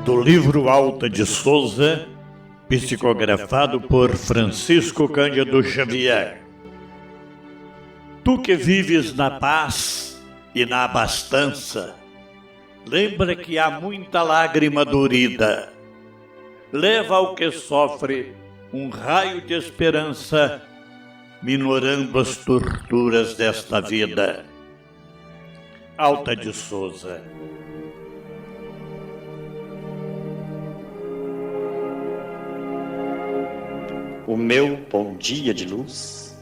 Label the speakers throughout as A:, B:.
A: Do livro Alta de Souza, psicografado por Francisco Cândido Xavier. Tu que vives na paz e na abastança, lembra que há muita lágrima dorida. Leva ao que sofre um raio de esperança, minorando as torturas desta vida. Alta de Souza.
B: O meu bom dia de luz,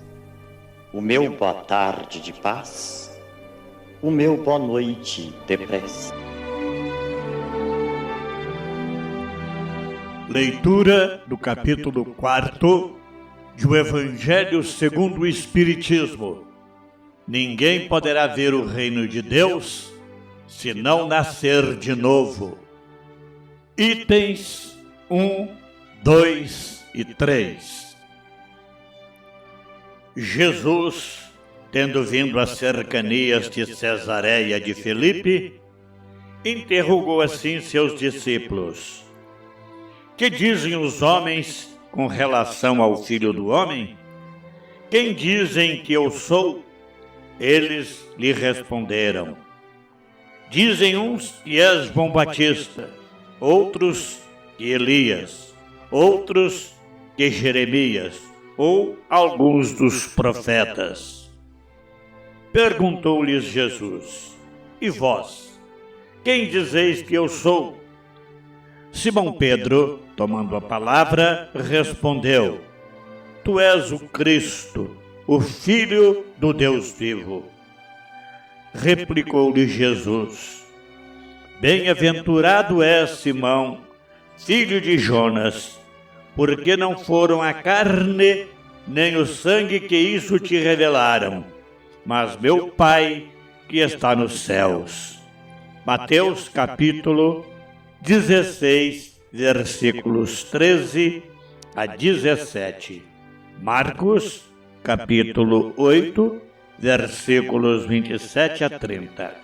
B: o meu boa tarde de paz, o meu boa noite de prece.
A: Leitura do capítulo 4 do Evangelho segundo o Espiritismo. Ninguém poderá ver o reino de Deus se não nascer de novo. Itens 1, 2 e 3. Jesus, tendo vindo às cercanias de Cesareia de Filipe, interrogou assim seus discípulos: Que dizem os homens com relação ao Filho do Homem? Quem dizem que eu sou? Eles lhe responderam: Dizem uns que és João Batista, outros que Elias, outros que Jeremias, ou alguns dos profetas. Perguntou-lhes Jesus: E vós, quem dizeis que eu sou? Simão Pedro, tomando a palavra, respondeu: Tu és o Cristo, o Filho do Deus vivo. Replicou-lhe Jesus: Bem-aventurado és, Simão, filho de Jonas, porque não foram a carne nem o sangue que isso te revelaram, mas meu Pai que está nos céus. Mateus capítulo 16, versículos 13 a 17. Marcos capítulo 8, versículos 27 a 30.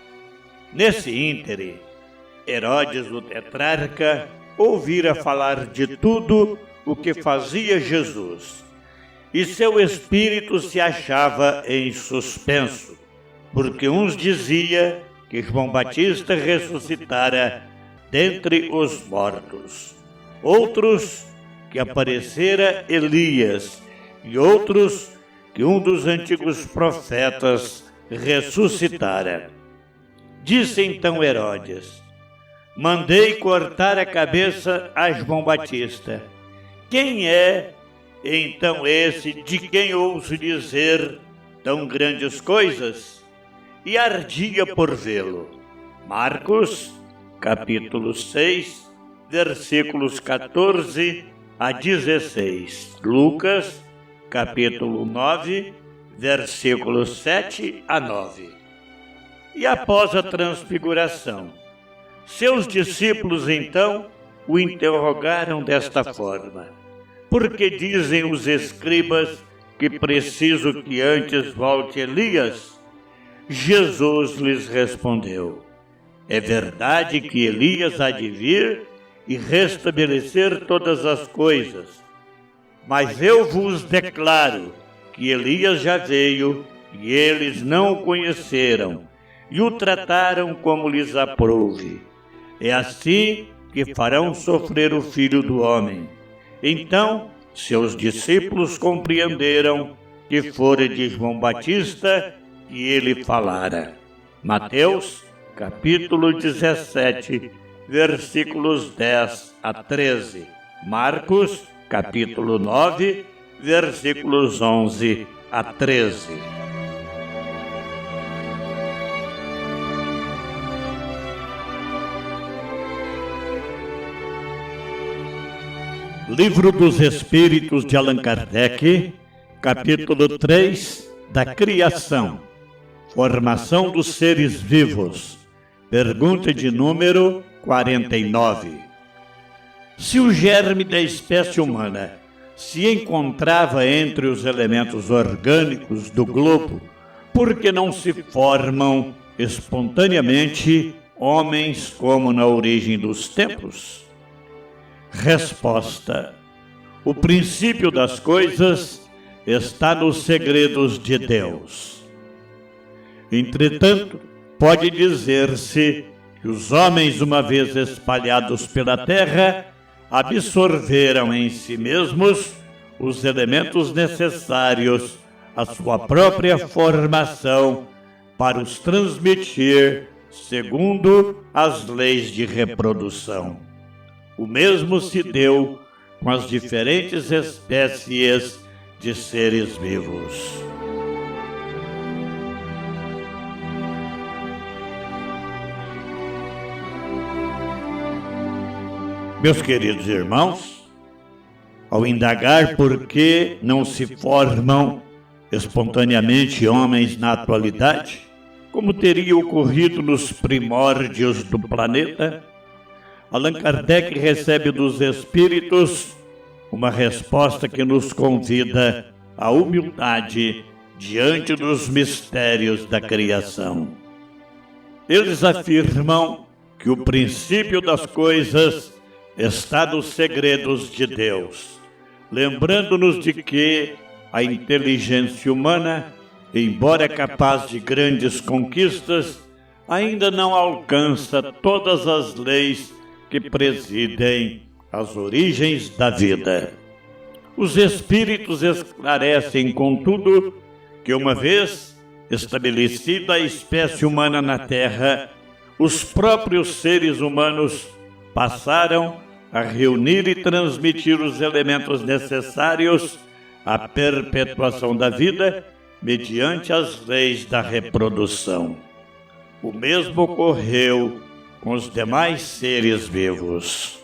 A: Nesse íntere, Herodes o tetrarca ouvira falar de tudo o que fazia Jesus, e seu espírito se achava em suspenso, porque uns dizia que João Batista ressuscitara dentre os mortos, outros que aparecera Elias, e outros que um dos antigos profetas ressuscitara. Disse então Herodes: Mandei cortar a cabeça a João Batista. Quem é, então, esse de quem ouço dizer tão grandes coisas? E ardia por vê-lo. Marcos, capítulo 6, versículos 14 a 16. Lucas, capítulo 9, versículos 7 a 9. E após a transfiguração, seus discípulos, então, o interrogaram desta forma: Porque dizem os escribas que preciso que antes volte Elias? Jesus lhes respondeu: É verdade que Elias há de vir e restabelecer todas as coisas. Mas eu vos declaro que Elias já veio e eles não o conheceram e o trataram como lhes aprouve. É assim que farão sofrer o Filho do Homem. Então, seus discípulos compreenderam que fora de João Batista que ele falara. Mateus, capítulo 17, versículos 10 a 13. Marcos, capítulo 9, versículos 11 a 13. Livro dos Espíritos de Allan Kardec, capítulo 3, da Criação, Formação dos Seres Vivos, pergunta de número 49. Se o germe da espécie humana se encontrava entre os elementos orgânicos do globo, por que não se formam espontaneamente homens como na origem dos tempos? Resposta: o princípio das coisas está nos segredos de Deus. Entretanto, pode dizer-se que os homens, uma vez espalhados pela terra, absorveram em si mesmos os elementos necessários à sua própria formação para os transmitir segundo as leis de reprodução. O mesmo se deu com as diferentes espécies de seres vivos. Meus queridos irmãos, ao indagar por que não se formam espontaneamente homens na atualidade, como teria ocorrido nos primórdios do planeta, Allan Kardec recebe dos espíritos uma resposta que nos convida à humildade diante dos mistérios da criação. Eles afirmam que o princípio das coisas está nos segredos de Deus, lembrando-nos de que a inteligência humana, embora capaz de grandes conquistas, ainda não alcança todas as leis que presidem as origens da vida. Os espíritos esclarecem, contudo, que uma vez estabelecida a espécie humana na Terra, os próprios seres humanos passaram a reunir e transmitir os elementos necessários à perpetuação da vida mediante as leis da reprodução. O mesmo ocorreu com os demais seres vivos.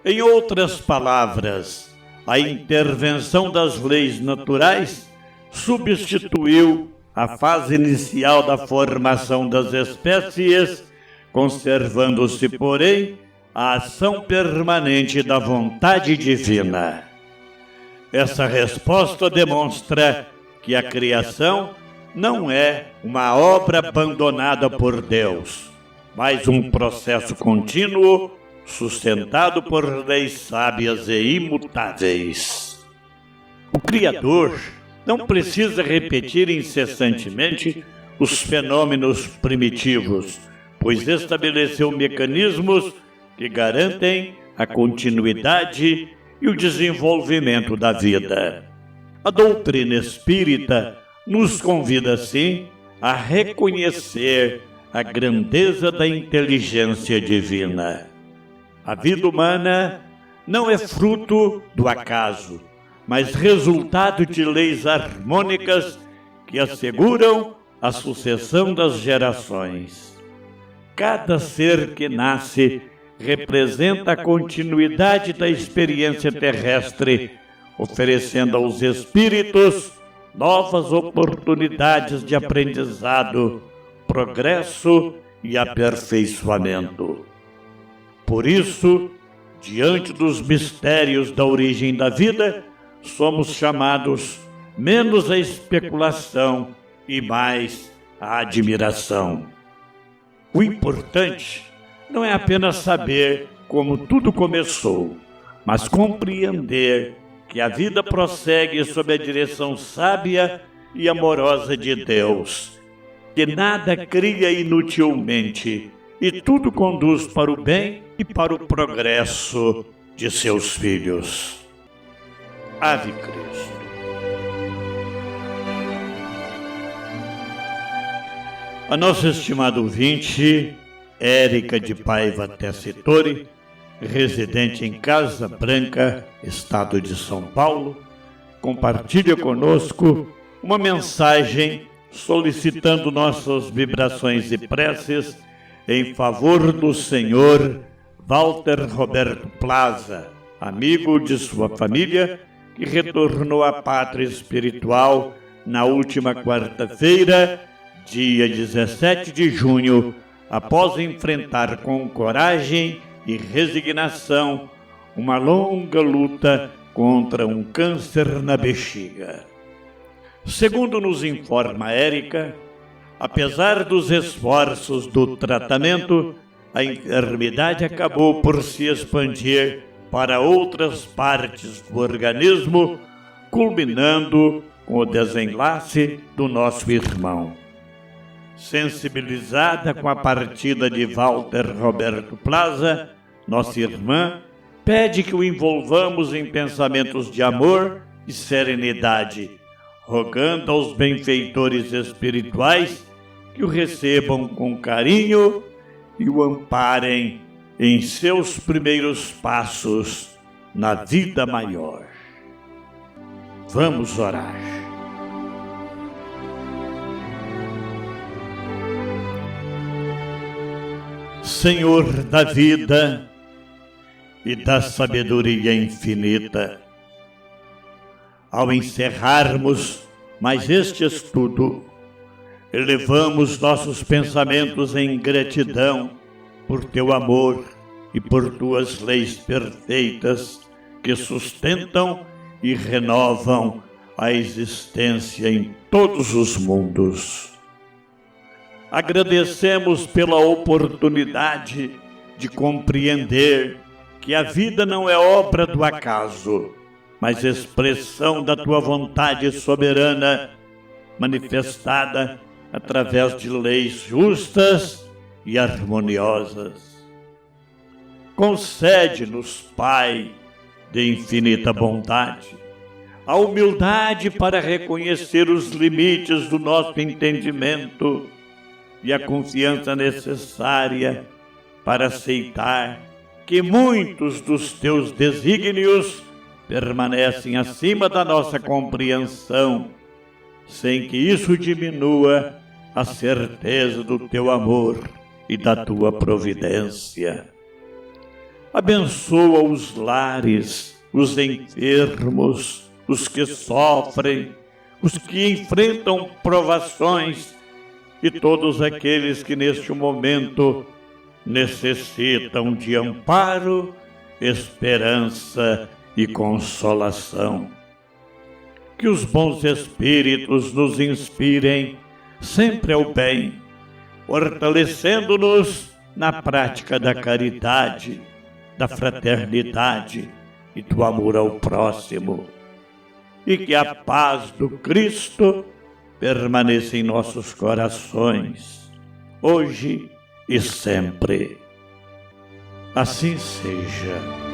A: Em outras palavras, a intervenção das leis naturais substituiu a fase inicial da formação das espécies, conservando-se, porém, a ação permanente da vontade divina. Essa resposta demonstra que a criação não é uma obra abandonada por Deus, mas um processo contínuo sustentado por leis sábias e imutáveis. O Criador não precisa repetir incessantemente os fenômenos primitivos, pois estabeleceu mecanismos que garantem a continuidade e o desenvolvimento da vida. A doutrina espírita nos convida, assim, a reconhecer a grandeza da inteligência divina. A vida humana não é fruto do acaso, mas resultado de leis harmônicas que asseguram a sucessão das gerações. Cada ser que nasce representa a continuidade da experiência terrestre, oferecendo aos espíritos novas oportunidades de aprendizado, progresso e aperfeiçoamento. Por isso, diante dos mistérios da origem da vida, somos chamados menos à especulação e mais à admiração. O importante não é apenas saber como tudo começou, mas compreender que a vida prossegue sob a direção sábia e amorosa de Deus, que nada cria inutilmente e tudo conduz para o bem e para o progresso de seus filhos. Ave Cristo. A nossa estimada ouvinte, Érica de Paiva Tessitore, residente em Casa Branca, estado de São Paulo, compartilha conosco uma mensagem solicitando nossas vibrações e preces em favor do senhor Walter Roberto Plaza, amigo de sua família, que retornou à pátria espiritual na última quarta-feira, dia 17 de junho, após enfrentar com coragem e resignação uma longa luta contra um câncer na bexiga. Segundo nos informa Érica, apesar dos esforços do tratamento, a enfermidade acabou por se expandir para outras partes do organismo, culminando com o desenlace do nosso irmão. Sensibilizada com a partida de Walter Roberto Plaza, nossa irmã pede que o envolvamos em pensamentos de amor e serenidade, rogando aos benfeitores espirituais que o recebam com carinho e o amparem em seus primeiros passos na vida maior. Vamos orar. Senhor da vida e da sabedoria infinita, ao encerrarmos mais este estudo, elevamos nossos pensamentos em gratidão por teu amor e por tuas leis perfeitas que sustentam e renovam a existência em todos os mundos. Agradecemos pela oportunidade de compreender que a vida não é obra do acaso, mas expressão da tua vontade soberana, manifestada através de leis justas e harmoniosas. Concede-nos, Pai, de infinita bondade, a humildade para reconhecer os limites do nosso entendimento e a confiança necessária para aceitar que muitos dos teus desígnios permanecem acima da nossa compreensão, sem que isso diminua a certeza do teu amor e da tua providência. Abençoa os lares, os enfermos, os que sofrem, os que enfrentam provações e todos aqueles que neste momento necessitam de amparo, esperança e consolação. Que os bons espíritos nos inspirem sempre ao bem, fortalecendo-nos na prática da caridade, da fraternidade e do amor ao próximo. E que a paz do Cristo permaneça em nossos corações, hoje e sempre. Assim seja.